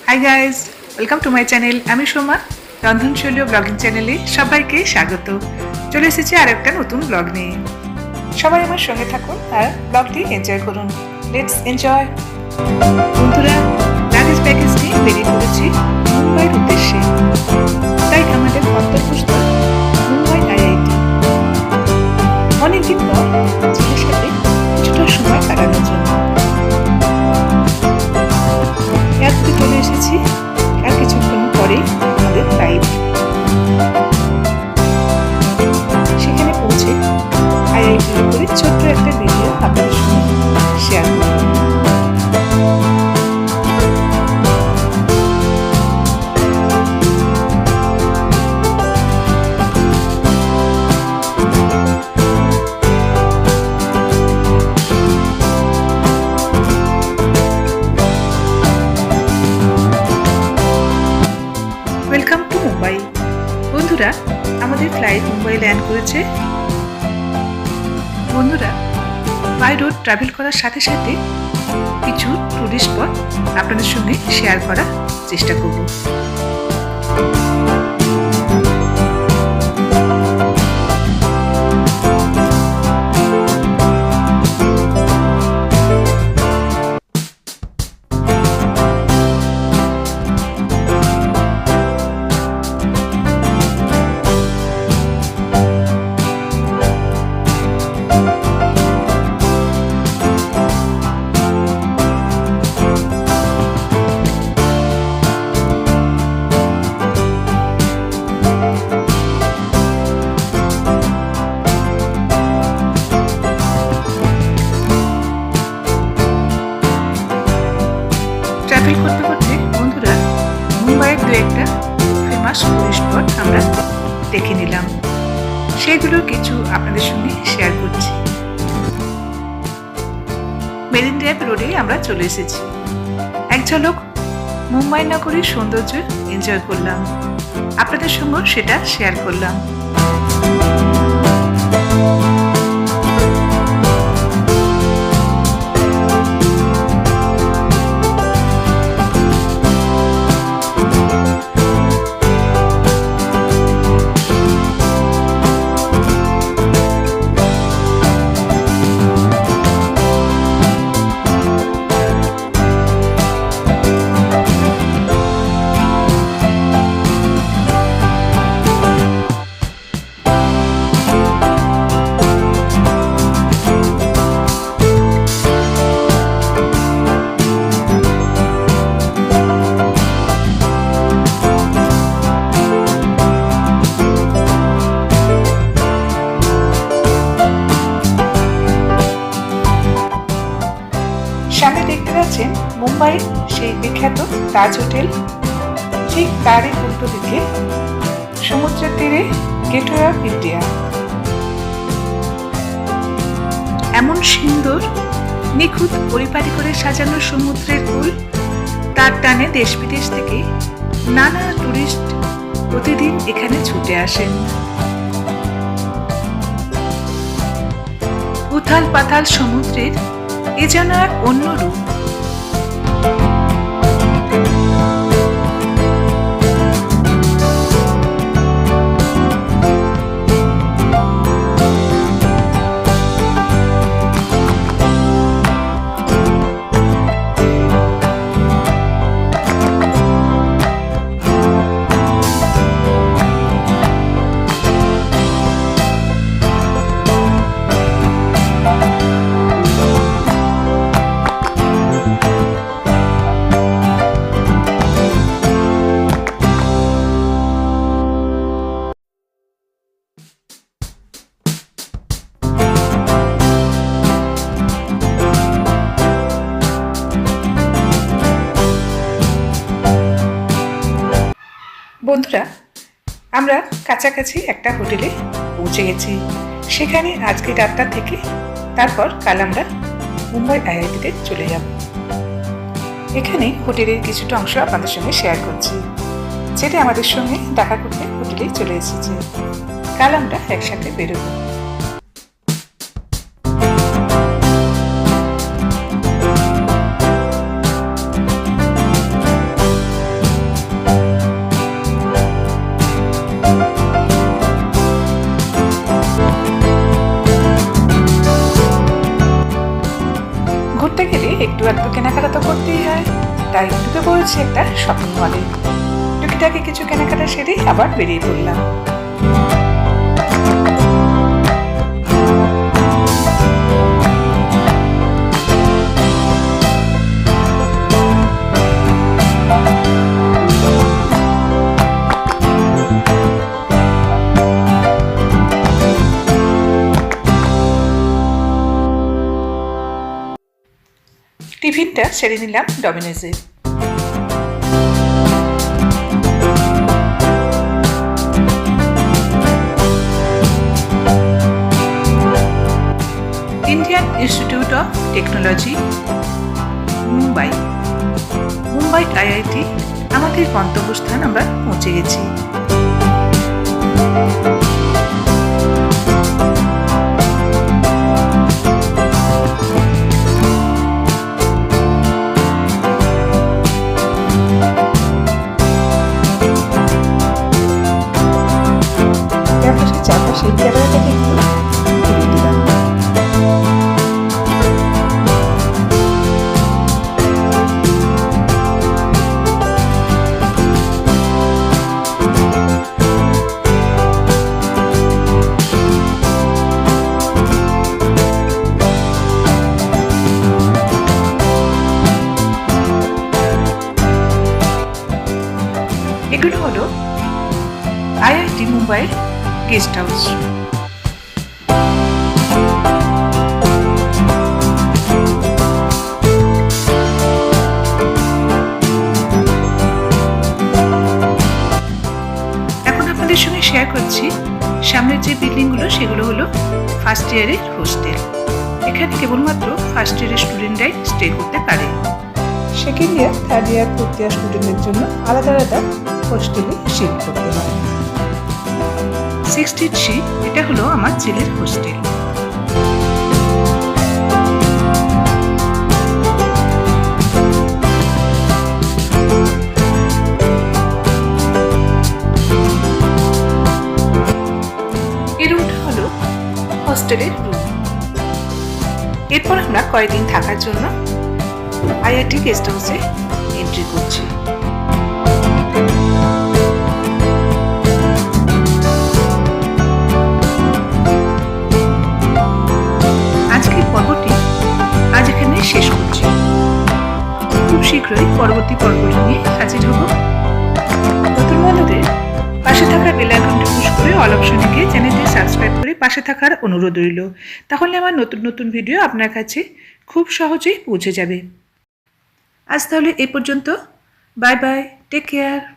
Hi guys, welcome to my channel. আমি সোমা, রন্ধনশৈলী ও blogging চ্যানেলে সবাইকে স্বাগত। চলে এসেছি আর একটা নতুন ব্লগ নিয়ে। সবাই আমার সঙ্গে থাকুন আর ব্লগটি এনজয় করুন। Let's enjoy. বন্ধুরা, লাগেজ প্যাকেজ নিয়ে বেরিয়ে পড়েছি মুম্বাইয়ের উদ্দেশ্যে। তাই আমাদের গন্তব্যস্থল মুম্বাই আইআইটি। অনেকদিন পর ছেলের সাথে কিছুটা সময় কাটানোর জন্য এয়ারপোর্টে চলে এসেছি। আর কিছুক্ষণ পরেই আমাদের ফ্লাইট। সেখানে পৌঁছে আইআইটির উপরে ছোট্ট একটা ভিডিও আপনাদের সঙ্গে শেয়ার করব। Welcome to Mumbai. বন্ধুরা, আমাদের ফ্লাইট মুম্বাই ল্যান্ড করেছে। বন্ধুরা, বাই রোড ট্রাভেল করার সাথে সাথে কিছু টুরিস্ট স্পট আপনাদের সঙ্গে শেয়ার করার চেষ্টা করব। ট্রাভেল করতে করতে বন্ধুরা, মুম্বাইয়ের দু একটা ফেমাস টুরিস্ট স্পট আমরা দেখে নিলাম। সেগুলোর কিছু আপনাদের সঙ্গে শেয়ার করছি। মেরিন ড্রাইভ রোডে আমরা চলে এসেছি। এক ঝলক মুম্বাই নগরীর সৌন্দর্য এনজয় করলাম, আপনাদের সঙ্গেও সেটা শেয়ার করলাম। সামনে দেখতে পাচ্ছেন মুম্বাইয়ের সেই বিখ্যাত তাজ হোটেল। ঠিক তারই উল্টো দিকে সমুদ্রের তীরে গেটওয়ে অফ ইন্ডিয়া। এমন সুন্দর নিখুঁত পরিপাটি করে সাজানো সমুদ্রের কূল, তার টানে দেশ বিদেশ থেকে নানা টুরিস্ট প্রতিদিন এখানে ছুটে আসেন। উথাল পাথাল সমুদ্রের এ যেন এক অন্য রূপ। বন্ধুরা, আমরা কাছাকাছি একটা হোটেলে পৌঁছে গেছি। সেখানে আজকে রাতটা থেকে তারপর কাল আমরা মুম্বাই আইআইটিতে চলে যাব। এখানে হোটেলের কিছুটা অংশ আপনাদের সঙ্গে শেয়ার করছি। যেটা আমাদের সঙ্গে দেখা করতে হোটেলেই চলে এসেছে। কাল আমরা একসাথে বেরোবো। তাই ঢুকে পড়েছি একটা শপিং মলে। টুকিটাকি কিছু কেনাকাটা সেরে আবার বেরিয়ে পড়লাম। টিফিনটা সেরে নিলাম ডমিনোজে। Indian Institute of Technology, Mumbai IIT আমাদের গন্তব্যস্থান আমরা পৌঁছে গেছি। চারপাশে ক্যামেরাটাকে একটু ঘুরিয়ে দিলাম। এগুলো হলো IIT মুম্বাইয়ের গেস্ট হাউস। এখন আপনাদের সঙ্গে শেয়ার করছি সামনের যে বিল্ডিংগুলো, সেগুলো হলো ফার্স্ট ইয়ারের হোস্টেল। এখানে কেবলমাত্র ফার্স্ট ইয়ারের স্টুডেন্টরাই স্টে করতে পারে। Second year, third year, fourth year স্টুডেন্টদের জন্য আলাদা আলাদা হোস্টেলে শিফট করতে হয়। 16C এটা হলো আমার ছেলের হোস্টেল। এই রুমটা হলো হোস্টেলের রুম। এরপর আমরা কয়েকদিন থাকার জন্য IIT গেস্ট হাউসে এন্ট্রি করছি। পর্বটি আজ এখানে শেষ করছি। খুব শীঘ্রই পরবর্তী পর্বটি নিয়ে হাজির হব। নতুন বন্ধুদের পাশে থাকা বেল আইকনটি পুশ করে অল অপশনে গিয়ে চ্যানেলটি সাবস্ক্রাইব করে পাশে থাকার অনুরোধ রইল। তাহলে আমার নতুন নতুন ভিডিও আপনার কাছে খুব সহজেই পৌঁছে যাবে। আজ তাহলে এই পর্যন্ত। Bye bye, take care.